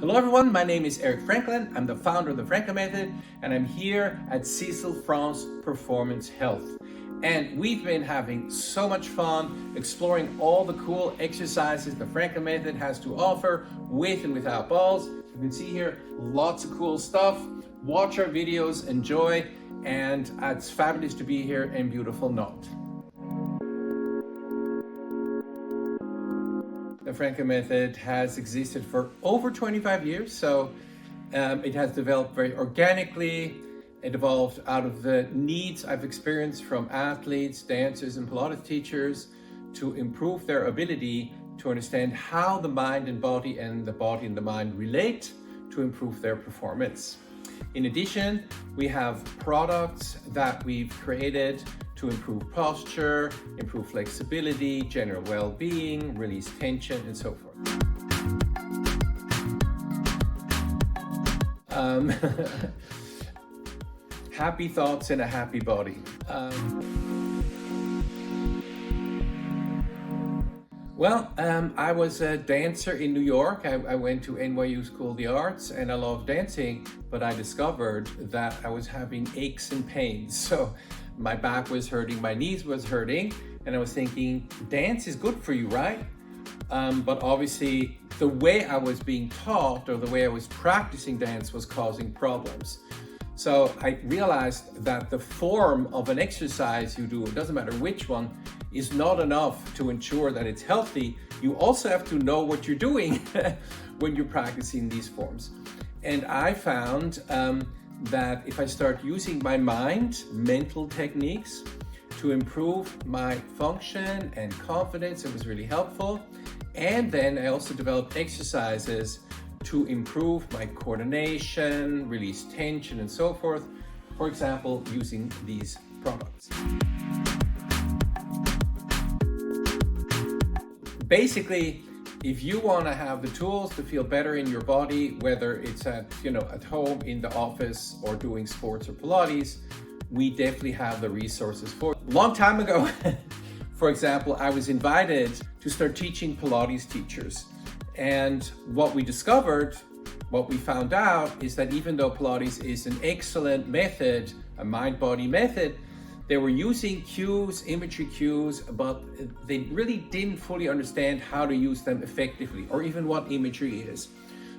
Hello everyone, my name is Eric Franklin. I'm the founder of the Franklin Method, and I'm here at Cecil France Performance Health. And we've been having so much fun exploring all the cool exercises the Franklin Method has to offer with and without balls. You can see here lots of cool stuff. Watch our videos, enjoy, and it's fabulous to be here in beautiful Nantes. The Franklin Method has existed for over 25 years, so it has developed very organically. It evolved out of the needs I've experienced from athletes, dancers, and Pilates teachers to improve their ability to understand how the mind and the mind relate to improve their performance. In addition, we have products that we've created to improve posture, improve flexibility, general well-being, release tension, and so forth. Happy thoughts in a happy body. I was a dancer in New York. I went to NYU School of the Arts and I loved dancing, but I discovered that I was having aches and pains. So my back was hurting, my knees was hurting, and I was thinking, dance is good for you, right? But obviously the way I was being taught or the way I was practicing dance was causing problems. So I realized that the form of an exercise you do, it doesn't matter which one, is not enough to ensure that it's healthy. You also have to know what you're doing when you're practicing these forms. And I found that if I start using my mind, mental techniques, to improve my function and confidence, it was really helpful. And then I also developed exercises to improve my coordination, release tension, and so forth. For example, using these products. Basically, if you want to have the tools to feel better in your body, whether it's at home, in the office, or doing sports or Pilates, we definitely have the resources for it. Long time ago, for example, I was invited to start teaching Pilates teachers. And what we found out is that even though Pilates is an excellent method, a mind-body method, they were using cues, imagery cues, but they really didn't fully understand how to use them effectively or even what imagery is.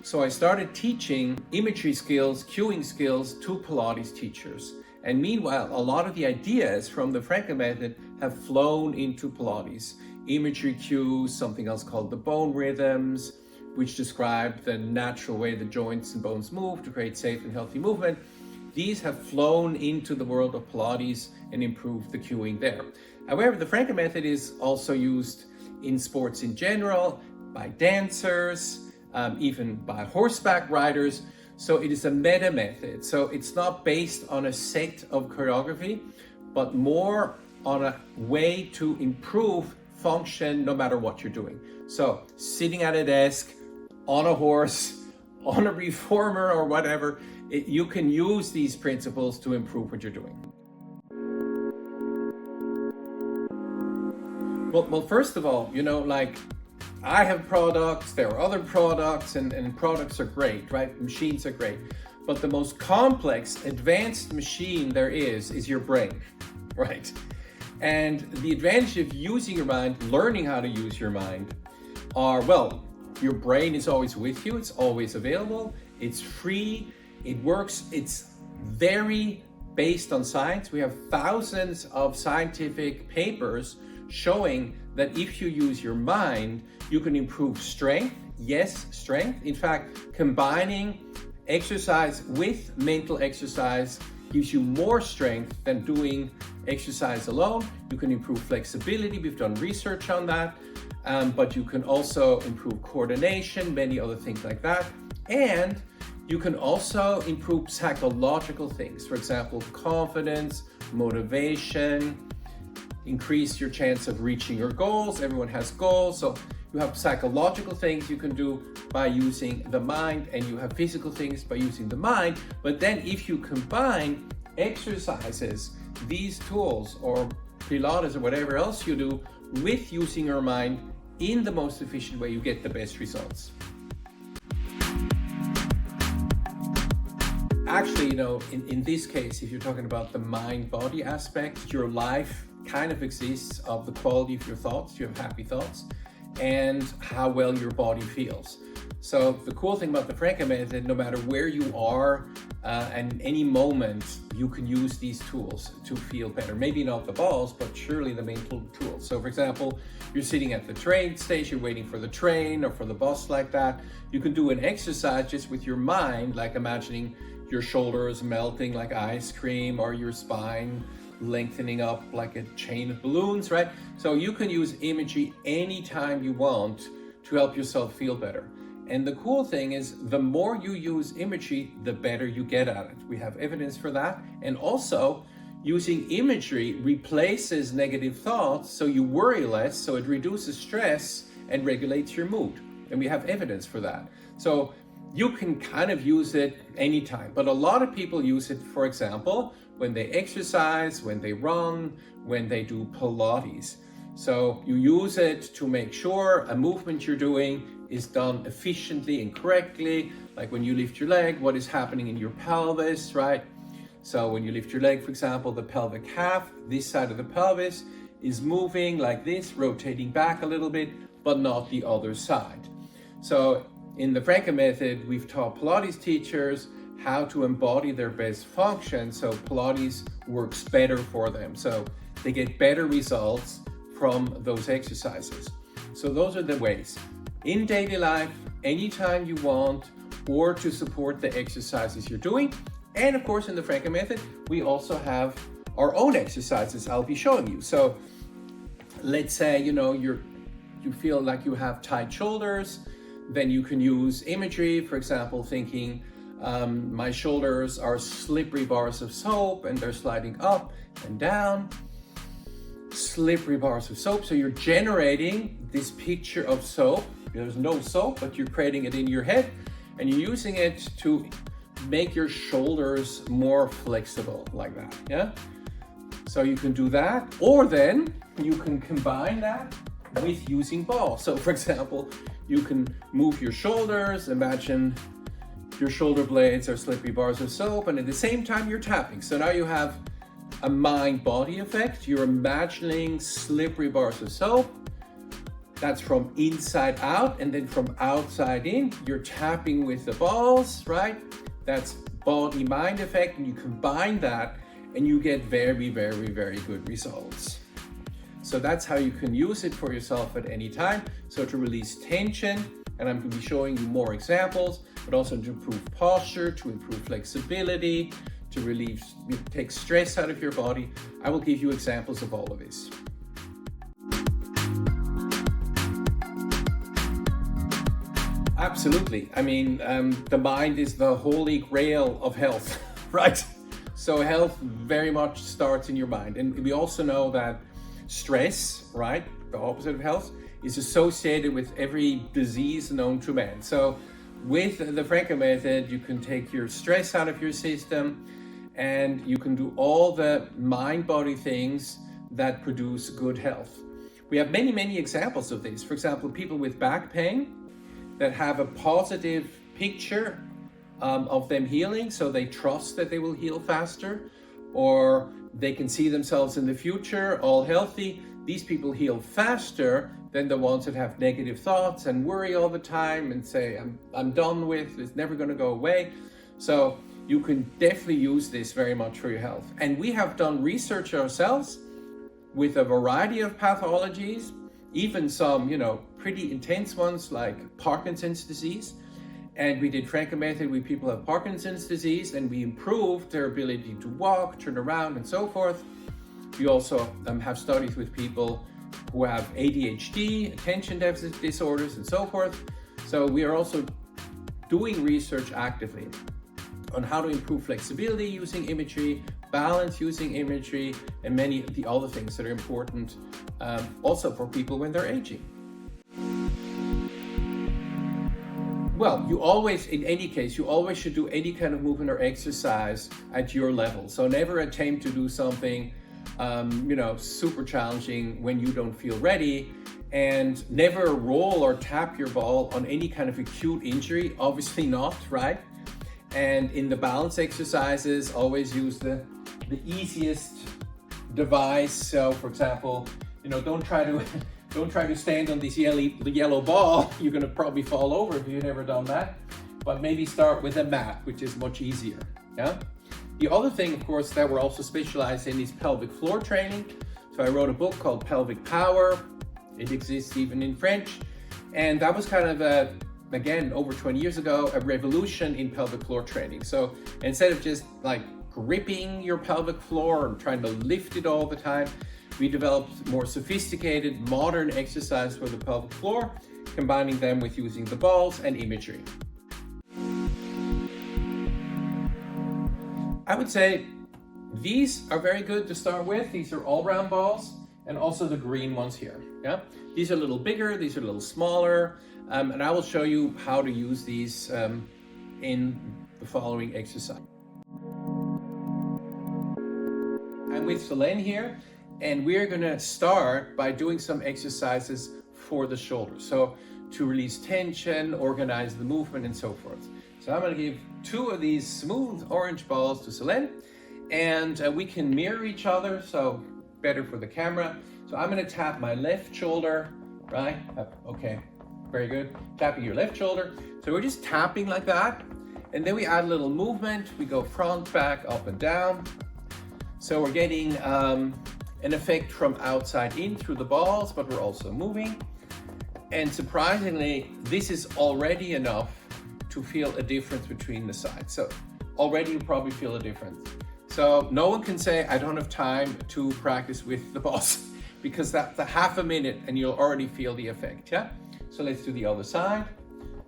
So I started teaching imagery skills, cueing skills to Pilates teachers. And meanwhile, a lot of the ideas from the Franklin Method have flown into Pilates. Imagery cues, something else called the bone rhythms, which describe the natural way the joints and bones move to create safe and healthy movement. These have flown into the world of Pilates and improved the cueing there. However, the Franklin Method is also used in sports in general, by dancers, even by horseback riders. So it is a meta method. So it's not based on a set of choreography, but more on a way to improve function no matter what you're doing. So sitting at a desk, on a horse, on a reformer or whatever, you can use these principles to improve what you're doing. Well, first of all, I have products, there are other products, and products are great, right? Machines are great. But the most complex, advanced machine there is your brain, right? And the advantage of using your mind, learning how to use your mind, your brain is always with you, it's always available, it's free, it works, it's very based on science. We have thousands of scientific papers showing that if you use your mind, you can improve strength. Yes, strength. In fact, combining exercise with mental exercise gives you more strength than doing exercise alone. You can improve flexibility. We've done research on that. But you can also improve coordination, many other things like that. And you can also improve psychological things. For example, confidence, motivation, increase your chance of reaching your goals. Everyone has goals. So you have psychological things you can do by using the mind, and you have physical things by using the mind. But then if you combine exercises, these tools, or Pilates or whatever else you do, with using your mind in the most efficient way, you get the best results. actually, in this case, if you're talking about the mind-body aspect, your life kind of exists of the quality of your thoughts, you have happy thoughts, and how well your body feels. So the cool thing about the Franklin method, no matter where you are and any moment, you can use these tools to feel better. Maybe not the balls, but surely the mental tools. So for example, you're sitting at the train station, waiting for the train or for the bus like that. You can do an exercise just with your mind, like imagining your shoulders melting like ice cream or your spine lengthening up like a chain of balloons, right? So you can use imagery anytime you want to help yourself feel better. And the cool thing is, the more you use imagery, the better you get at it. We have evidence for that. And also, using imagery replaces negative thoughts, so you worry less, so it reduces stress and regulates your mood. And we have evidence for that. So you can kind of use it anytime, but a lot of people use it, for example, when they exercise, when they run, when they do Pilates. So you use it to make sure a movement you're doing is done efficiently and correctly. Like when you lift your leg, what is happening in your pelvis, right? So when you lift your leg, for example, the pelvic half, this side of the pelvis is moving like this, rotating back a little bit, but not the other side. So in the Franklin method, we've taught Pilates teachers how to embody their best function, so Pilates works better for them. So they get better results from those exercises. So those are the ways. In daily life, anytime you want, or to support the exercises you're doing. And of course, in the Franklin method, we also have our own exercises I'll be showing you. So let's say, you feel like you have tight shoulders, then you can use imagery, for example, thinking, my shoulders are slippery bars of soap and they're sliding up and down. Slippery bars of soap. So you're generating this picture of soap. There's no soap, but you're creating it in your head and you're using it to make your shoulders more flexible like that. Yeah. So you can do that, or then you can combine that with using balls. So for example, you can move your shoulders, imagine your shoulder blades are slippery bars of soap, and at the same time you're tapping. So now you have a mind-body effect. You're imagining slippery bars of soap. That's from inside out, and then from outside in, you're tapping with the balls, right? That's body-mind effect, and you combine that and you get very, very, very good results. So that's how you can use it for yourself at any time. So to release tension, and I'm going to be showing you more examples, but also to improve posture, to improve flexibility, to take stress out of your body. I will give you examples of all of this. Absolutely. I mean, the mind is the holy grail of health, right? So health very much starts in your mind. And we also know that stress, right, the opposite of health, is associated with every disease known to man. So with the Franklin method, you can take your stress out of your system and you can do all the mind-body things that produce good health. We have many, many examples of this. For example, people with back pain that have a positive picture of them healing, so they trust that they will heal faster, or they can see themselves in the future all healthy. These people heal faster than the ones that have negative thoughts and worry all the time and say, I'm done with, it's never going to go away. So you can definitely use this very much for your health. And we have done research ourselves with a variety of pathologies, even some, pretty intense ones like Parkinson's disease. And we did Franklin method with people who have Parkinson's disease, and we improved their ability to walk, turn around, and so forth. We also have studies with people who have ADHD, attention deficit disorders, and so forth. So we are also doing research actively on how to improve flexibility using imagery, balance using imagery, and many of the other things that are important also for people when they're aging. Well, in any case, you always should do any kind of movement or exercise at your level. So never attempt to do something, super challenging when you don't feel ready, and never roll or tap your ball on any kind of acute injury, obviously not, right? And in the balance exercises, always use the easiest device. So for example, don't try to stand on this yellow ball. You're gonna probably fall over if you've never done that. But maybe start with a mat, which is much easier. Yeah. The other thing, of course, that we're also specialized in is pelvic floor training. So I wrote a book called Pelvic Power. It exists even in French. And that was kind of again, over 20 years ago, a revolution in pelvic floor training. So instead of just like gripping your pelvic floor and trying to lift it all the time, we developed more sophisticated, modern exercise for the pelvic floor, combining them with using the balls and imagery. I would say these are very good to start with. These are all-round balls, and also the green ones here. Yeah, these are a little bigger, these are a little smaller, and I will show you how to use these in the following exercise. I'm with Selene here, and we're gonna start by doing some exercises for the shoulders. So to release tension, organize the movement, and so forth. So I'm gonna give 2 of these smooth orange balls to Selene, and we can mirror each other, so better for the camera. So I'm gonna tap my left shoulder, right? Okay, very good. Tapping your left shoulder. So we're just tapping like that, and then we add a little movement. We go front, back, up and down. So we're getting an effect from outside in through the balls, but we're also moving. And surprisingly, this is already enough to feel a difference between the sides. So already you probably feel a difference. So no one can say, I don't have time to practice with the balls, because that's a half a minute and you'll already feel the effect, yeah? So let's do the other side.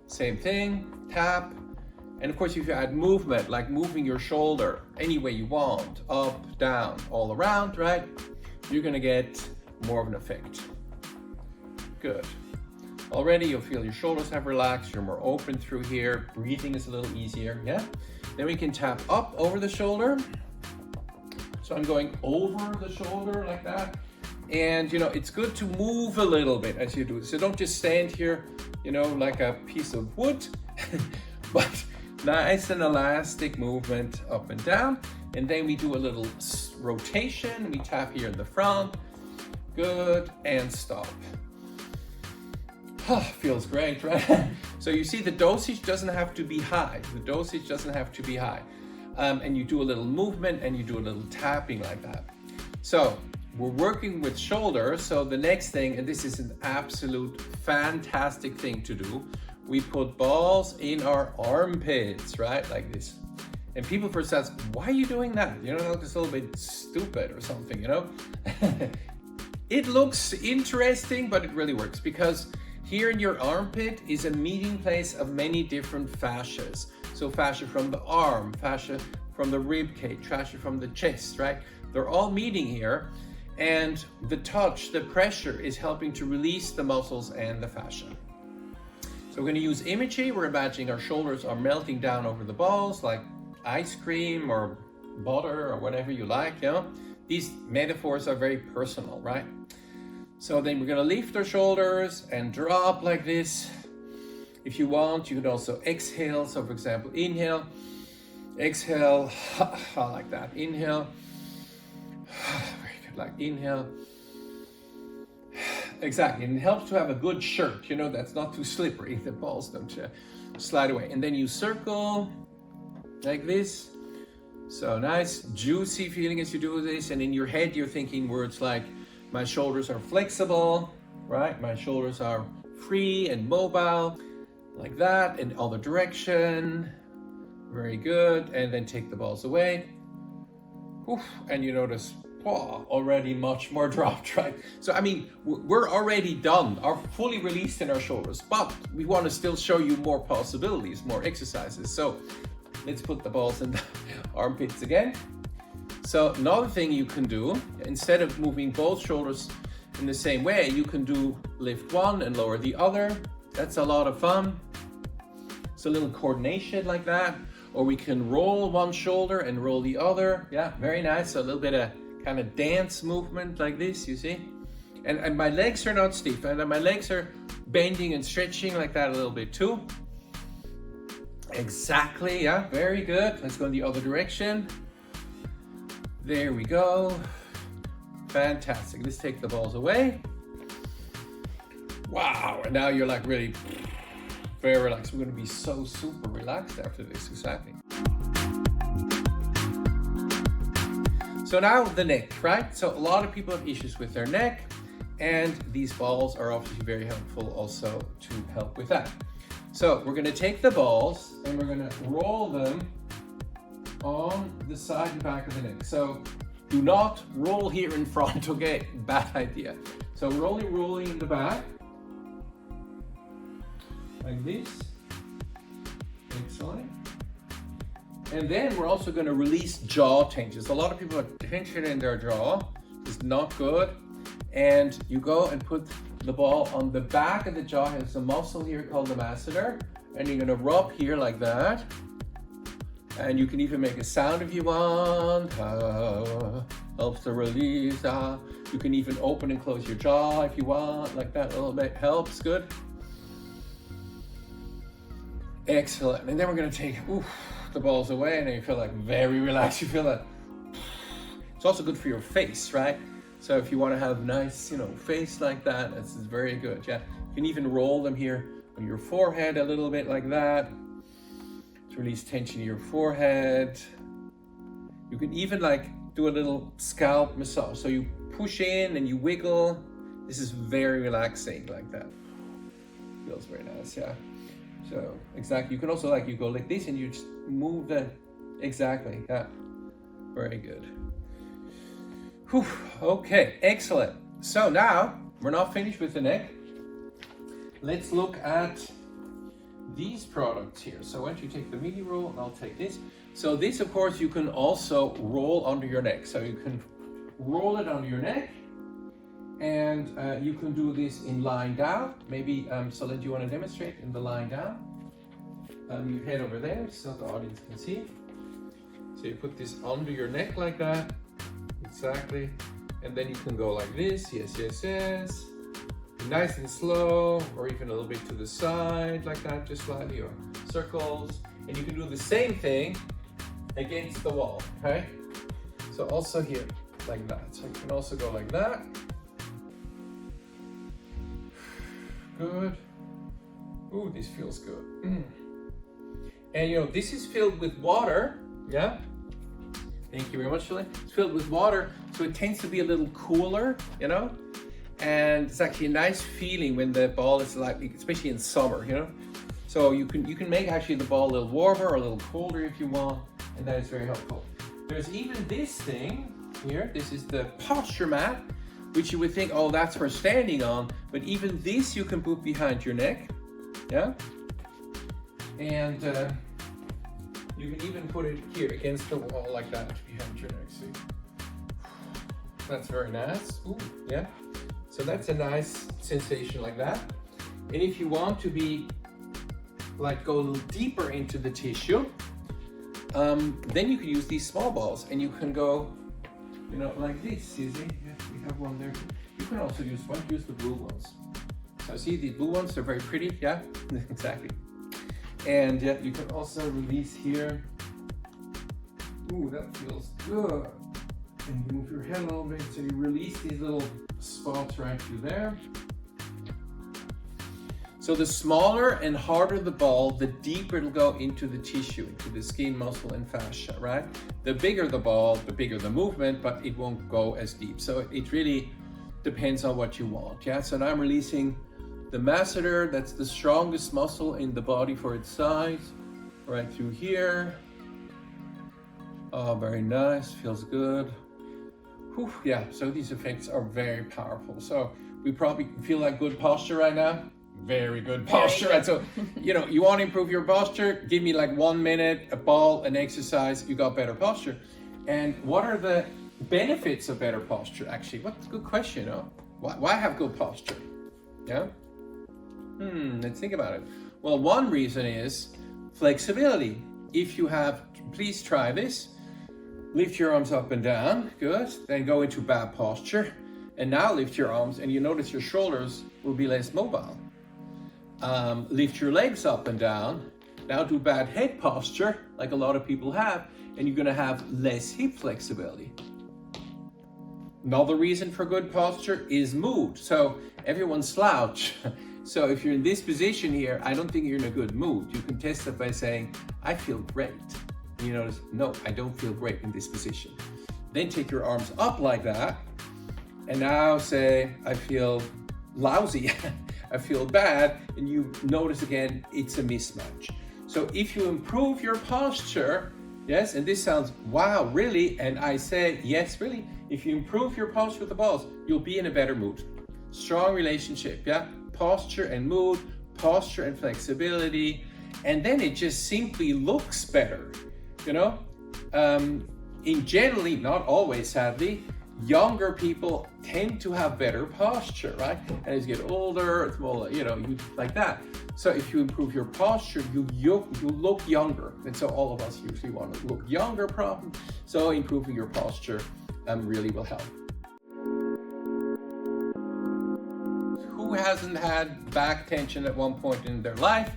Same thing, tap. And of course, if you add movement, like moving your shoulder any way you want, up, down, all around, right? You're gonna get more of an effect. Good. Already you'll feel your shoulders have relaxed, you're more open through here, breathing is a little easier, yeah? Then we can tap up over the shoulder. So I'm going over the shoulder like that. And it's good to move a little bit as you do it. So don't just stand here, like a piece of wood, but nice and elastic movement up and down. And then we do a little rotation. We tap here in the front. Good, and stop. Feels great, right? So you see the dosage doesn't have to be high. The dosage doesn't have to be high. And you do a little movement and you do a little tapping like that. So we're working with shoulders. So the next thing, and this is an absolute fantastic thing to do, we put balls in our armpits, right? Like this. And people first ask, why are you doing that? It's a little bit stupid or something, It looks interesting, but it really works, because here in your armpit is a meeting place of many different fascias. So fascia from the arm, fascia from the rib cage, fascia from the chest, right? They're all meeting here. And the touch, the pressure is helping to release the muscles and the fascia. So we're going to use imagery. We're imagining our shoulders are melting down over the balls like ice cream or butter or whatever you like, These metaphors are very personal, right? So then we're going to lift our shoulders and drop like this. If you want, you can also exhale. So for example, inhale, exhale, like that. Inhale, very good, like inhale. Exactly, and it helps to have a good shirt, that's not too slippery. The balls don't slide away. And then you circle like this. So nice, juicy feeling as you do this. And in your head, you're thinking words like, my shoulders are flexible, right? My shoulders are free and mobile, like that, in other direction. Very good. And then take the balls away. Oof. And you notice, already much more dropped, right? So, we're already done, are fully released in our shoulders, but we want to still show you more possibilities, more exercises. So let's put the balls in the armpits again. So another thing you can do, instead of moving both shoulders in the same way, you can do lift one and lower the other. That's a lot of fun. So a little coordination like that. Or we can roll one shoulder and roll the other. Yeah, very nice. So a little bit of kind of dance movement like this, you see? And my legs are not stiff, and my legs are bending and stretching like that a little bit too. Exactly, yeah, very good. Let's go in the other direction. There we go. Fantastic. Let's take the balls away. Wow, and now you're like really very relaxed. We're going to be so super relaxed after this, exactly. So now the neck, right? So a lot of people have issues with their neck, and these balls are obviously very helpful also to help with that. So we're going to take the balls and we're going to roll them on the side and back of the neck. So do not roll here in front, okay? Bad idea. So we're only rolling in the back, like this. Excellent. And then we're also going to release jaw tensions. A lot of people have tension in their jaw. It's not good. And you go and put the ball on the back of the jaw. There's a muscle here called the masseter. And you're going to rub here like that. And you can even make a sound if you want. Helps to release. You can even open and close your jaw if you want, like that a little bit. Helps, good. Excellent. And then we're going to take the balls away, and then you feel like very relaxed. You feel that. It's also good for your face, right? So if you want to have nice, face like that, this is very good. Yeah. You can even roll them here on your forehead a little bit like that to release tension in your forehead. You can even do a little scalp massage. So you push in and you wiggle. This is very relaxing like that. Feels very nice, yeah. So exactly, you can also you go like this and you just move exactly, yeah. Very good. Whew. Okay, excellent. So now we're not finished with the neck. Let's look at these products here. So why don't you take the mini roll and I'll take this. So this, of course, you can also roll under your neck. So you can roll it under your neck, and you can do this in lying down. Maybe, so that you want to demonstrate in the lying down. You head over there so the audience can see. So you put this under your neck like that. Exactly. And then you can go like this. Yes, yes, yes. Nice and slow, or even a little bit to the side like that, just slightly, or circles. And you can do the same thing against the wall, okay? So also here, like that. So you can also go like that. Good. Ooh, this feels good. And this is filled with water, yeah? Thank you very much, Shirley. It's filled with water, so it tends to be a little cooler, And it's actually a nice feeling when the ball is especially in summer, So you can make actually the ball a little warmer or a little colder if you want, and that is very helpful. There's even this thing here. This is the posture mat, which you would think, oh, that's for standing on, but even this you can put behind your neck, yeah? And you can even put it here against the wall like that behind your neck, see? That's very nice. Ooh, yeah. So that's a nice sensation like that. And if you want to be go a little deeper into the tissue, then you can use these small balls and you can go, like this, you see? Yeah, we have one there. You can also use the blue ones. So see these blue ones, they're very pretty, yeah? Exactly. And yeah, you can also release here. Ooh, that feels good. And you move your head a little bit, so you release these little spots right through there. So the smaller and harder the ball, the deeper it'll go into the tissue, into the skin, muscle, and fascia, right? The bigger the ball, the bigger the movement, but it won't go as deep. So it really depends on what you want, yeah? So now I'm releasing the masseter, that's the strongest muscle in the body for its size, right through here. Oh, very nice, feels good. Whew, yeah, so these effects are very powerful. So we probably feel like good posture right now. Very good posture. Right? So, you want to improve your posture, give me 1 minute, a ball, an exercise, you got better posture. And what are the benefits of better posture, actually? What's a good question, Why have good posture? Yeah? Let's think about it. Well, one reason is flexibility. If you have, please try this. Lift your arms up and down, good. Then go into bad posture. And now lift your arms and you notice your shoulders will be less mobile. Lift your legs up and down Now do bad head posture, like a lot of people have, and you're gonna have less hip flexibility. Another reason for good posture is mood. So everyone slouch. So if you're in this position here, I don't think you're in a good mood. You can test it by saying, I feel great. And you notice, no, I don't feel great in this position. Then take your arms up like that. And now say, I feel lousy. I feel bad. And you notice again, it's a mismatch. So if you improve your posture, yes, and this sounds, wow, really? And I say, yes, really. If you improve your posture with the balls, you'll be in a better mood. Strong relationship, yeah? Posture and mood, posture and flexibility. And then it just simply looks better, you know? In generally, not always, sadly, younger people tend to have better posture, right? And as you get older, it's more, you know, like that. So if you improve your posture, you look younger. And so all of us usually want to look younger, so improving your posture really will help. Who hasn't had back tension at one point in their life?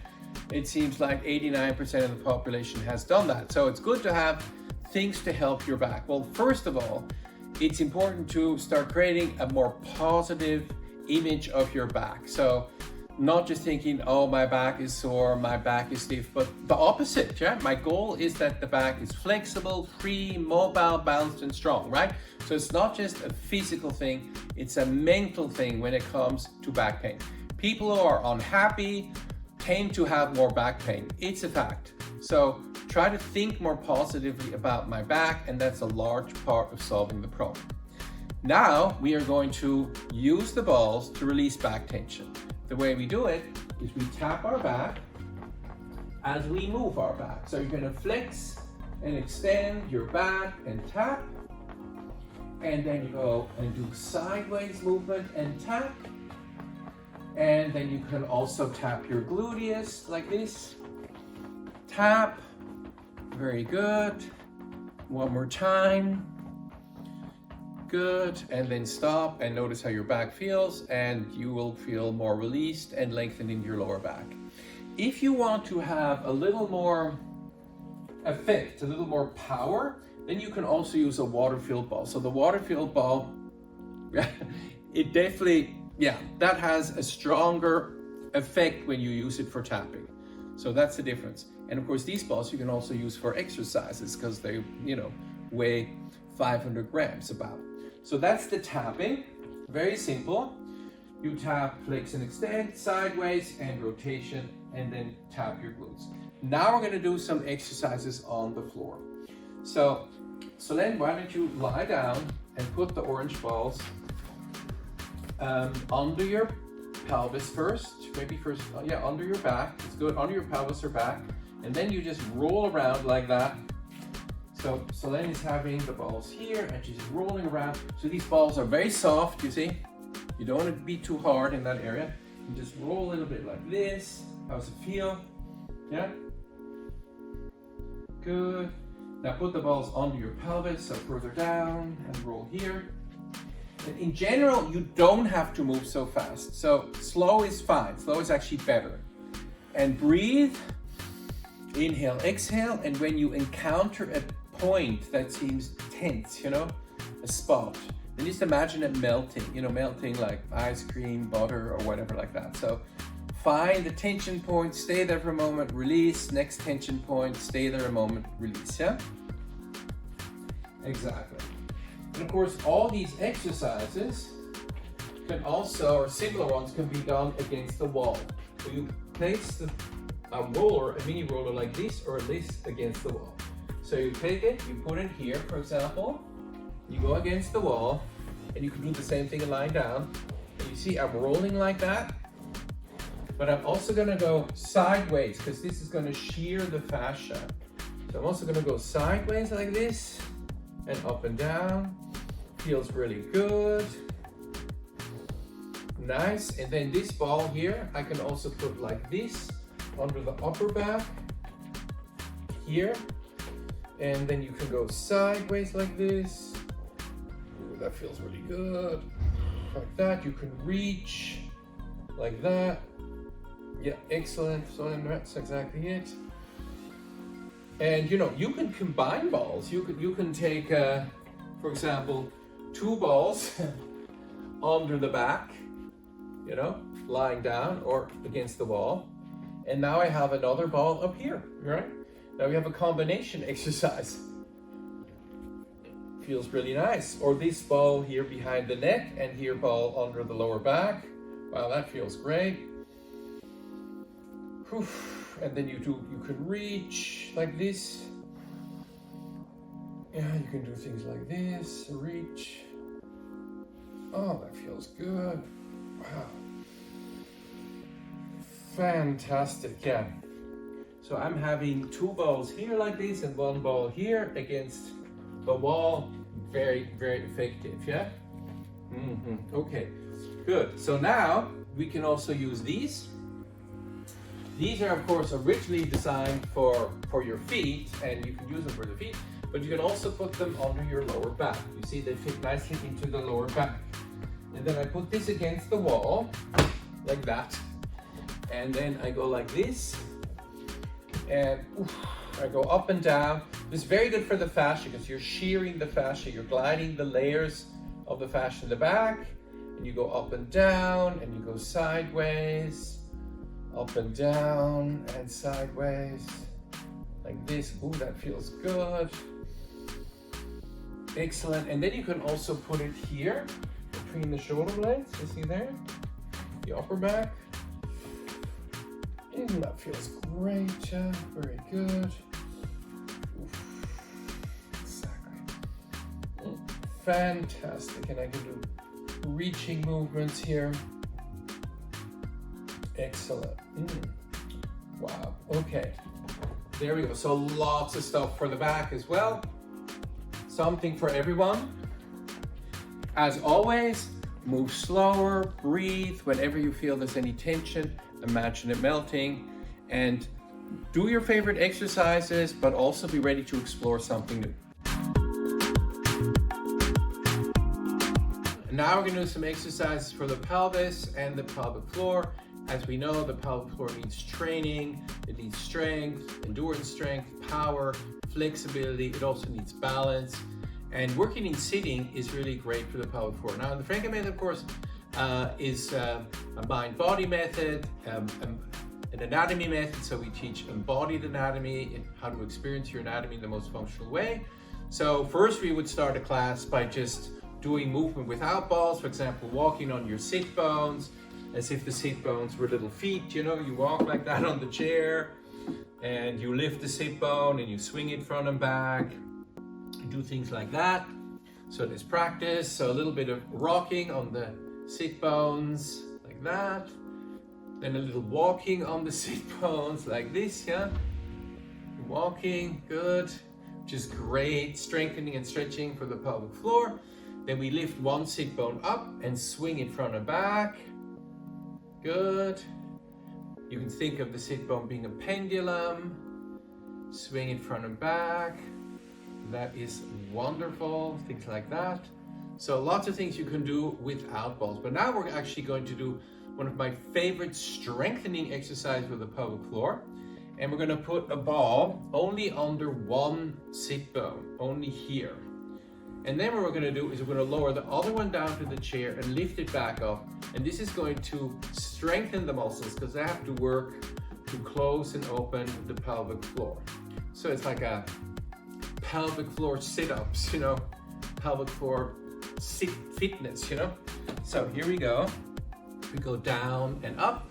It seems like 89% of the population has done that. So it's good to have things to help your back. Well, first of all, it's important to start creating a more positive image of your back. So not just thinking, oh, my back is sore, my back is stiff, but the opposite, yeah? My goal is that the back is flexible, free, mobile, balanced, and strong, right? So it's not just a physical thing, it's a mental thing when it comes to back pain. People who are unhappy tend to have more back pain. It's a fact. So try to think more positively about my back, and that's a large part of solving the problem. Now we are going to use the balls to release back tension. The way we do it is we tap our back as we move our back. So you're going to flex and extend your back and tap, and then you go and do sideways movement and tap, and then you can also tap your gluteus like this. Tap. Very good. One more time. Good. And then stop and notice how your back feels, and you will feel more released and lengthened in your lower back. If you want to have a little more effect, a little more power, then you can also use a water-filled ball. So the water-filled ball, it definitely, that has a stronger effect when you use it for tapping. So that's the difference. And of course, these balls you can also use for exercises because they, weigh 500 grams about. So that's the tapping. Very simple. You tap, flex and extend, sideways and rotation, and then tap your glutes. Now we're going to do some exercises on the floor. So then why don't you lie down and put the orange balls under your pelvis first. Maybe first, under your back. It's good, under your pelvis or back. And then you just roll around like that. So Solène is having the balls here and she's rolling around. So these balls are very soft, you see? You don't want to be too hard in that area. You just roll a little bit like this. How's it feel? Yeah? Good. Now put the balls under your pelvis, so further down and roll here. And in general, you don't have to move so fast. So slow is fine. Slow is actually better. And breathe. Inhale, exhale. And when you encounter a point that seems tense, a spot, then just imagine it melting, melting like ice cream, butter, or whatever like that. So find the tension point, stay there for a moment, release, next tension point, stay there a moment, release, yeah? Exactly. And of course, all these exercises can also, or similar ones, can be done against the wall. So you place a roller, a mini roller like this or this against the wall. So you take it, you put it here, for example, you go against the wall, and you can do the same thing and lying down. And you see I'm rolling like that, but I'm also gonna go sideways because this is gonna shear the fascia. So I'm also gonna go sideways like this and up and down. Feels really good. Nice. And then this ball here, I can also put like this under the upper back here. And then you can go sideways like this. Ooh, that feels really good. Like that. You can reach like that. Yeah, excellent. So that's exactly it. And you can combine balls. You can take, for example, 2 balls under the back, lying down or against the wall. And now I have another ball up here, right? Now we have a combination exercise. Feels really nice. Or this ball here behind the neck and here ball under the lower back. Wow, that feels great. Whew. And then you can reach like this. Yeah, you can do things like this, reach. Oh, that feels good. Wow. Fantastic, yeah. So I'm having 2 balls here like this and 1 ball here against the wall. Very, very effective, yeah? Okay, good. So now we can also use these. These are, of course, originally designed for your feet, and you can use them for the feet, but you can also put them under your lower back. You see, they fit nicely into the lower back. And then I put this against the wall, like that. And then I go like this, and I go up and down. This is very good for the fascia because you're shearing the fascia, you're gliding the layers of the fascia in the back, and you go up and down, and you go sideways, up and down and sideways like this. Ooh, that feels good. Excellent. And then you can also put it here between the shoulder blades. You see there? The upper back. That feels great. Very good. Oof. Exactly. Fantastic. And I can do reaching movements here. Excellent. Wow. Okay. There we go. So lots of stuff for the back as well. Something for everyone. As always, move slower, breathe. Whenever you feel there's any tension, imagine it melting. And do your favorite exercises, but also be ready to explore something new. And now we're going to do some exercises for the pelvis and the pelvic floor. As we know, the pelvic floor needs training, it needs strength, endurance strength, power, flexibility. It also needs balance. And working in sitting is really great for the pelvic floor. Now, the Franklin method, of course, is a mind-body method, an anatomy method. So we teach embodied anatomy and how to experience your anatomy in the most functional way. So first we would start a class by just doing movement without balls. For example, walking on your sit bones, as if the sit bones were little feet. You walk like that on the chair, and you lift the sit bone and you swing it front and back. You do things like that. So there's practice. So a little bit of rocking on the sit bones like that. Then a little walking on the sit bones like this, yeah. Walking, good. Which is great, strengthening and stretching for the pelvic floor. Then we lift one sit bone up and swing it front and back. Good. You can think of the sit bone being a pendulum. Swing it front and back. That is wonderful. Things like that. So lots of things you can do without balls. But now we're actually going to do one of my favorite strengthening exercises with the pelvic floor. And we're going to put a ball only under one sit bone, only here. And then what we're going to do is we're going to lower the other one down to the chair and lift it back up. And this is going to strengthen the muscles because they have to work to close and open the pelvic floor. So it's like a pelvic floor sit-ups, pelvic floor fitness, So here we go. We go down and up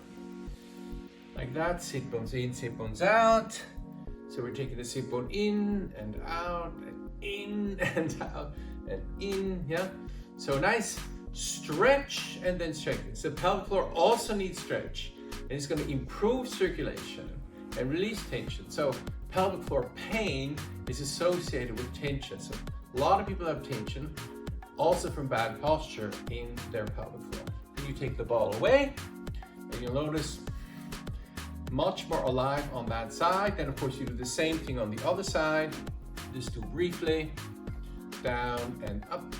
like that. Sit bones in, sit bones out. So we're taking the sit bone in and out and in and out and in, yeah. So nice stretch and then strengthen. So pelvic floor also needs stretch, and it's going to improve circulation and release tension. So pelvic floor pain is associated with tension. So a lot of people have tension, also from bad posture in their pelvic floor. Then you take the ball away, and you'll notice much more alive on that side. Then of course you do the same thing on the other side. Just do briefly, down and up,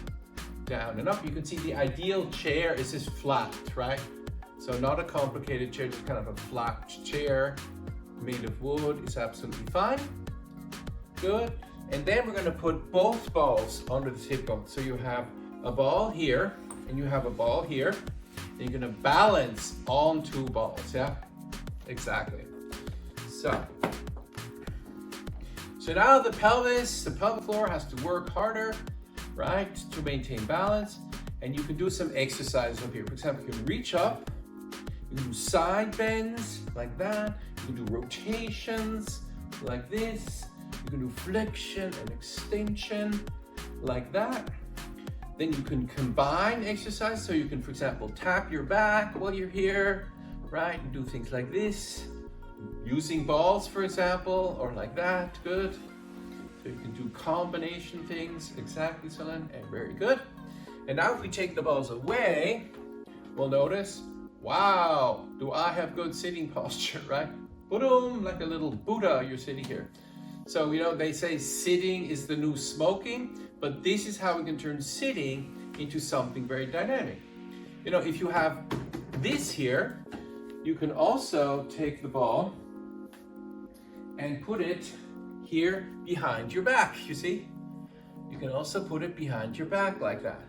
down and up. You can see the ideal chair is just flat, right? So not a complicated chair, just kind of a flat chair made of wood is absolutely fine. Good. And then we're gonna put both balls under the hip bone. So you have a ball here and you have a ball here. And you're gonna balance on two balls, yeah? Exactly. So now the pelvic floor has to work harder, right, to maintain balance. And you can do some exercises up here. For example, you can reach up, you can do side bends like that, you can do rotations like this, you can do flexion and extension like that. Then you can combine exercise, so you can, for example, tap your back while you're here, right, and do things like this. Using balls, for example, or like that, good. So you can do combination things, exactly, Solon, and very good. And now if we take the balls away, we'll notice, wow, do I have good sitting posture, right? Boom, like a little Buddha, you're sitting here. So, you know, they say sitting is the new smoking, but this is how we can turn sitting into something very dynamic. You know, if you have this here, you can also take the ball and put it here behind your back, you see? You can also put it behind your back like that.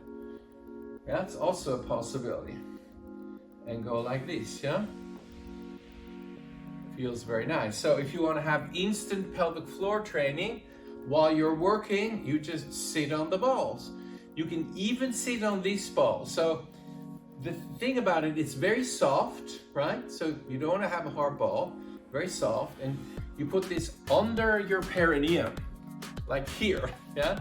That's also a possibility. And go like this, yeah? Feels very nice. So if you want to have instant pelvic floor training while you're working, you just sit on the balls. You can even sit on this ball. So the thing about it, it's very soft, right? So you don't want to have a hard ball, very soft. And you put this under your perineum, like here, yeah?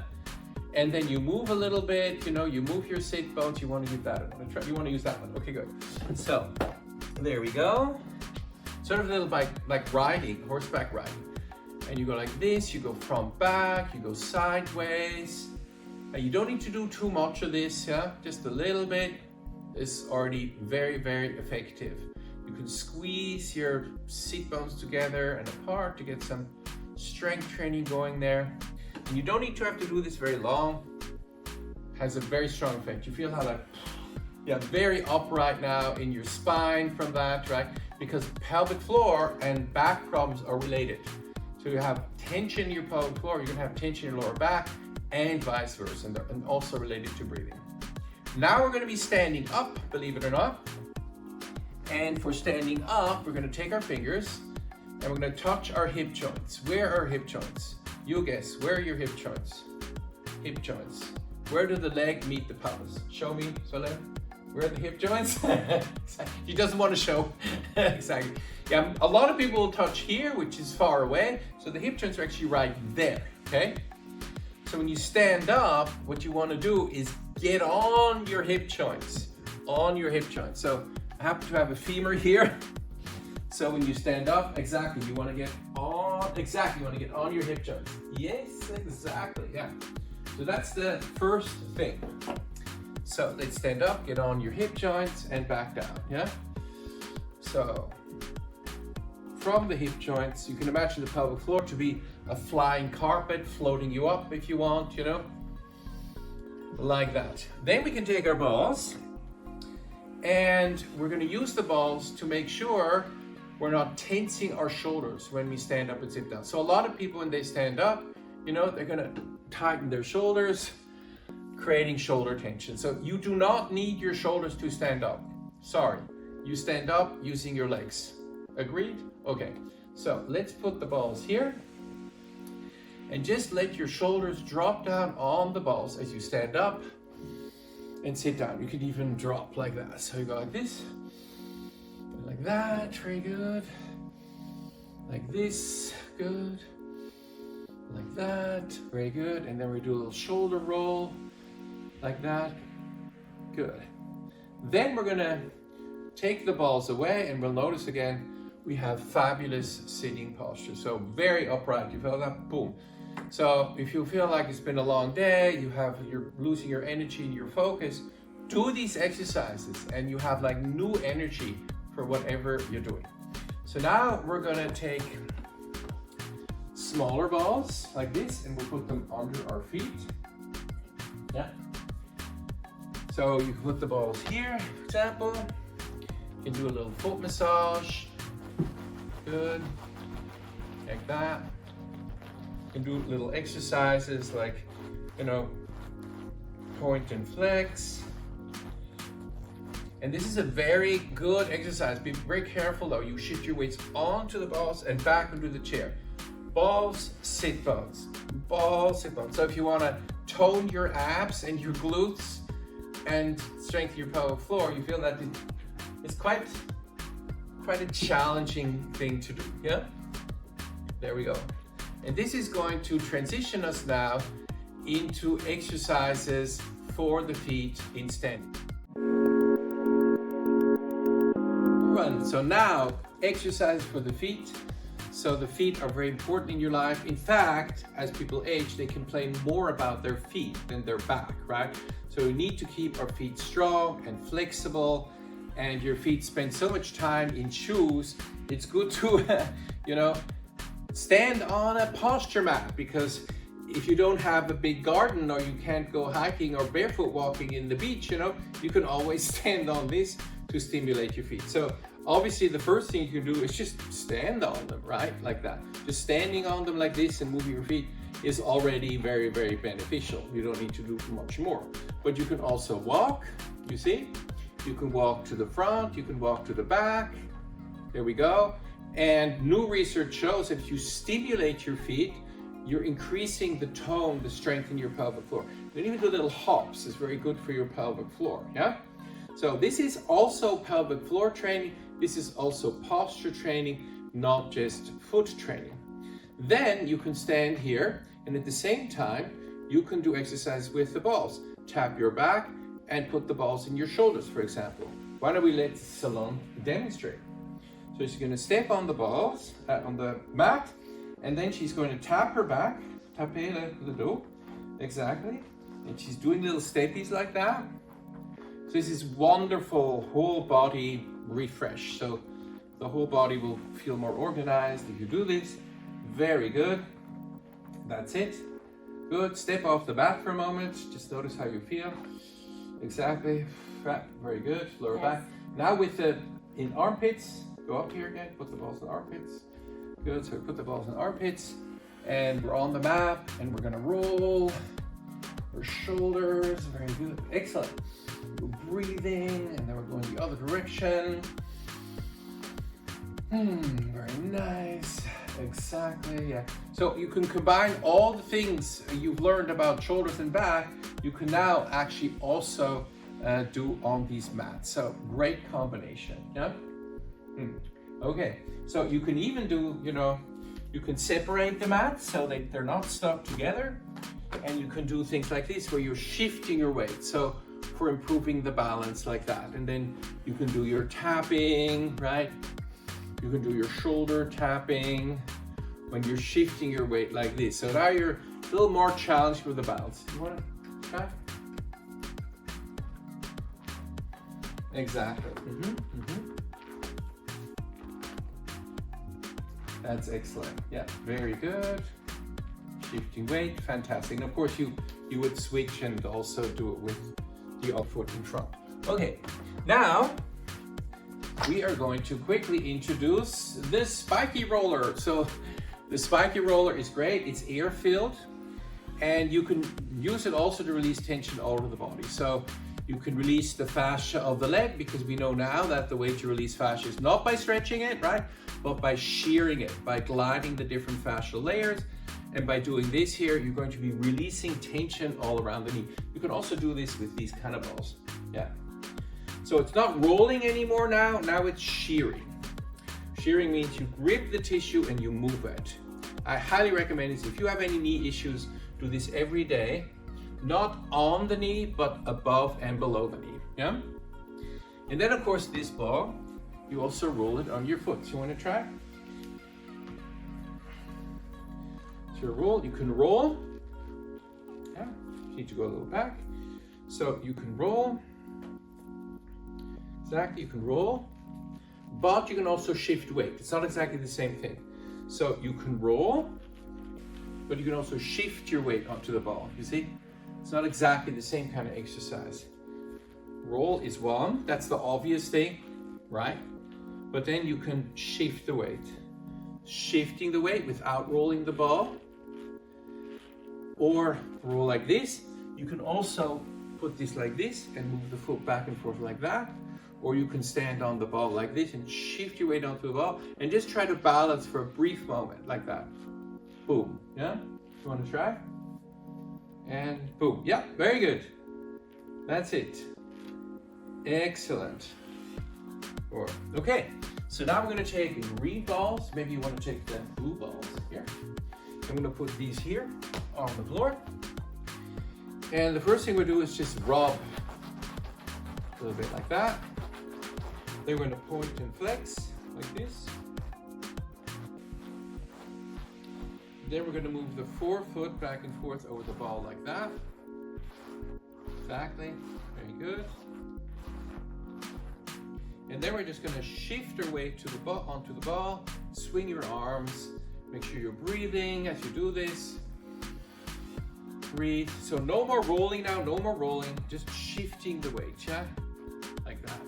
And then you move a little bit, you know, you move your sit bones. You want to use that one. You want to use that one. Okay, good. So there we go. Sort of a little like riding, horseback riding. And you go like this, you go front back, you go sideways. And you don't need to do too much of this, yeah? Just a little bit is already very, very effective. You can squeeze your sit bones together and apart to get some strength training going there. And you don't need to have to do this very long. Has a very strong effect. You feel how like, yeah, very upright now in your spine from that, right? Because pelvic floor and back problems are related. So you have tension in your pelvic floor, you're gonna have tension in your lower back, and vice versa, and also related to breathing. Now we're gonna be standing up, believe it or not. And for standing up, we're gonna take our fingers and we're gonna touch our hip joints. Where are hip joints? You guess, where are your hip joints? Hip joints. Where do the leg meet the pelvis? Show me, Soleil. Where are the hip joints? He doesn't want to show. Exactly. Yeah, a lot of people will touch here, which is far away. So the hip joints are actually right there, okay? So when you stand up, what you want to do is get on your hip joints, on your hip joints. So I happen to have a femur here. So when you stand up, exactly, you want to get on, exactly, you want to get on your hip joints. Yes, exactly, yeah. So that's the first thing. So let's stand up, get on your hip joints and back down, yeah? So from the hip joints, you can imagine the pelvic floor to be a flying carpet floating you up if you want, you know, like that. Then we can take our balls and we're gonna use the balls to make sure we're not tensing our shoulders when we stand up and sit down. So a lot of people, when they stand up, you know, they're gonna tighten their shoulders, creating shoulder tension. So you do not need your shoulders to stand up. Sorry, you stand up using your legs. Agreed? Okay, so let's put the balls here and just let your shoulders drop down on the balls as you stand up and sit down. You can even drop like that. So you go like this, like that, very good. Like this, good. Like that, very good. And then we do a little shoulder roll, like that, good. Then we're gonna take the balls away and we'll notice again, we have fabulous sitting posture. So very upright, you feel that? Boom. So if you feel like it's been a long day, you're losing your energy and your focus, do these exercises and you have like new energy for whatever you're doing. So now we're gonna take smaller balls like this and we'll put them under our feet. Yeah. So you can put the balls here, for example. You can do a little foot massage. Good. Like that. You can do little exercises like, point and flex. And this is a very good exercise. Be very careful though. You shift your weights onto the balls and back into the chair. Balls, sit bones. Balls, sit bones. So if you want to tone your abs and your glutes and strengthen your pelvic floor, you feel that it's quite a challenging thing to do. Yeah? There we go. And this is going to transition us now into exercises for the feet in standing. So now, exercise for the feet. So the feet are very important in your life. In fact, as people age, they complain more about their feet than their back, right? So we need to keep our feet strong and flexible, and your feet spend so much time in shoes. It's good to, stand on a posture mat, because if you don't have a big garden or you can't go hiking or barefoot walking in the beach, you can always stand on this to stimulate your feet. So obviously the first thing you can do is just stand on them, right? Like that. Just standing on them like this and moving your feet is already very, very beneficial. You don't need to do much more. But you can also walk, you see? You can walk to the front, you can walk to the back. There we go. And new research shows that if you stimulate your feet, you're increasing the tone, the strength in your pelvic floor. Then even the little hops is very good for your pelvic floor, yeah? So this is also pelvic floor training. This is also posture training, not just foot training. Then you can stand here, and at the same time, you can do exercise with the balls. Tap your back and put the balls in your shoulders, for example. Why don't we let Salon demonstrate? So she's going to step on the balls, on the mat, and then she's going to tap her back, taper le dos, exactly. And she's doing little steppies like that. So this is wonderful whole body refresh. So the whole body will feel more organized if you do this. Very good. That's it. Good. Step off the mat for a moment. Just notice how you feel. Exactly. Very good. Lower back. Now with the in armpits, go up here again. Put the balls in armpits. Good. So we put the balls in armpits, and we're on the mat, and we're gonna roll our shoulders. Very good. Excellent. We're breathing, and then we're going the other direction. Very nice. Exactly, yeah. So you can combine all the things you've learned about shoulders and back, you can now actually also do on these mats. So great combination, yeah? Okay, so you can even do, you can separate the mats so they're not stuck together. And you can do things like this where you're shifting your weight. So for improving the balance like that. And then you can do your tapping, right? You can do your shoulder tapping when you're shifting your weight like this. So now you're a little more challenged with the balance. You want to try? Exactly. That's excellent. Yeah, very good. Shifting weight, fantastic. And of course you would switch and also do it with the other foot in front. Okay, now we are going to quickly introduce the spiky roller. So the spiky roller is great. It's air filled, and you can use it also to release tension all over the body. So you can release the fascia of the leg, because we know now that the way to release fascia is not by stretching it, right? But by shearing it, by gliding the different fascial layers. And by doing this here, you're going to be releasing tension all around the knee. You can also do this with these kind of balls. Yeah. So it's not rolling anymore now. Now it's shearing. Shearing means you grip the tissue and you move it. I highly recommend this. If you have any knee issues, do this every day. Not on the knee, but above and below the knee. Yeah. And then of course this ball, you also roll it on your foot. So you want to try? So you can roll. Yeah, you need to go a little back. So you can roll. Exactly, you can roll. But you can also shift weight. It's not exactly the same thing. So you can roll, but you can also shift your weight onto the ball. You see? It's not exactly the same kind of exercise. Roll is one. That's the obvious thing, right? But then you can shift the weight. Shifting the weight without rolling the ball. or roll like this. You can also put this like this and move the foot back and forth like that. Or you can stand on the ball like this and shift your weight onto the ball and just try to balance for a brief moment like that. Boom, yeah? You want to try? And boom, yeah, very good. That's it. Excellent. Okay, so now we're going to take green balls. Maybe you want to take the blue balls here. I'm going to put these here on the floor. And the first thing we do is just rub a little bit like that. Then we're going to point and flex like this. Then we're going to move the forefoot back and forth over the ball like that. Exactly. Very good. And then we're just going to shift our weight to the ball, onto the ball. Swing your arms. Make sure you're breathing as you do this. Breathe. So no more rolling now. No more rolling. Just shifting the weight. Yeah, like that.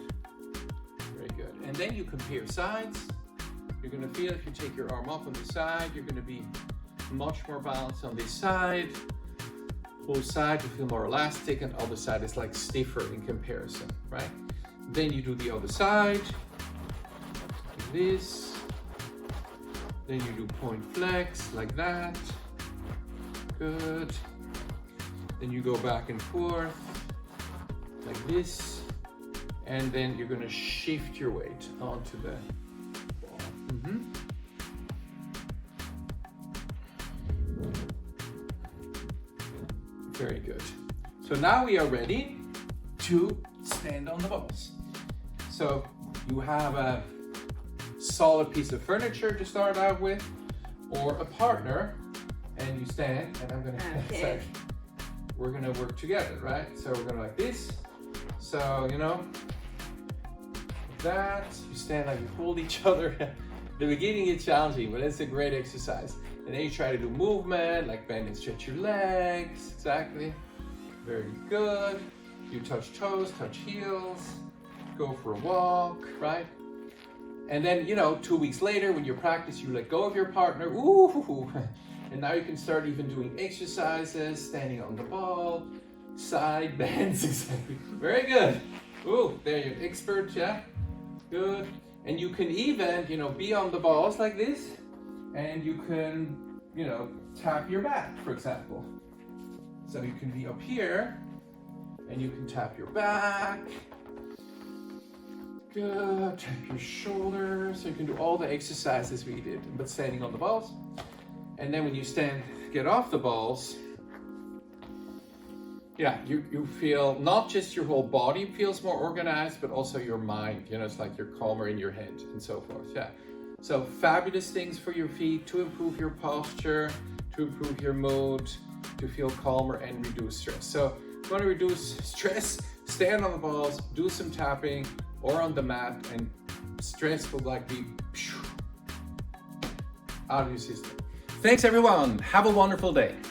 Very good. And then you compare sides. You're going to feel if you take your arm up on the side, you're going to be much more balanced on this side. Both sides you feel more elastic, and other side is like stiffer in comparison, right? Then you do the other side, like this. Then you do point flex like that. Good. Then you go back and forth like this, and then you're going to shift your weight onto the ball. Very good. So now we are ready to stand on the balls. So you have a solid piece of furniture to start out with, or a partner, and you stand, and I'm gonna, sorry, we're gonna work together, right? So we're gonna like this. So, you know, like that, you stand like you hold each other. The beginning is challenging, but it's a great exercise. And then you try to do movement, like bend and stretch your legs, exactly. Very good. You touch toes, touch heels, go for a walk, right? And then, you know, 2 weeks later when you practice, you let go of your partner, ooh, and now you can start even doing exercises, standing on the ball, side bends, exactly. Very good. Ooh, there you're an expert, yeah? Good. And you can even, you know, be on the balls like this, and you can, you know, tap your back, for example. So you can be up here, and you can tap your back. Good. Tap your shoulders. So you can do all the exercises we did, but standing on the balls. And then when you get off the balls, yeah, you feel not just your whole body feels more organized, but also your mind. You know, it's like you're calmer in your head and so forth. Yeah. So fabulous things for your feet to improve your posture, to improve your mood, to feel calmer and reduce stress. So if you want to reduce stress, stand on the balls, do some tapping or on the mat, and stress will like be out of your system. Thanks everyone. Have a wonderful day.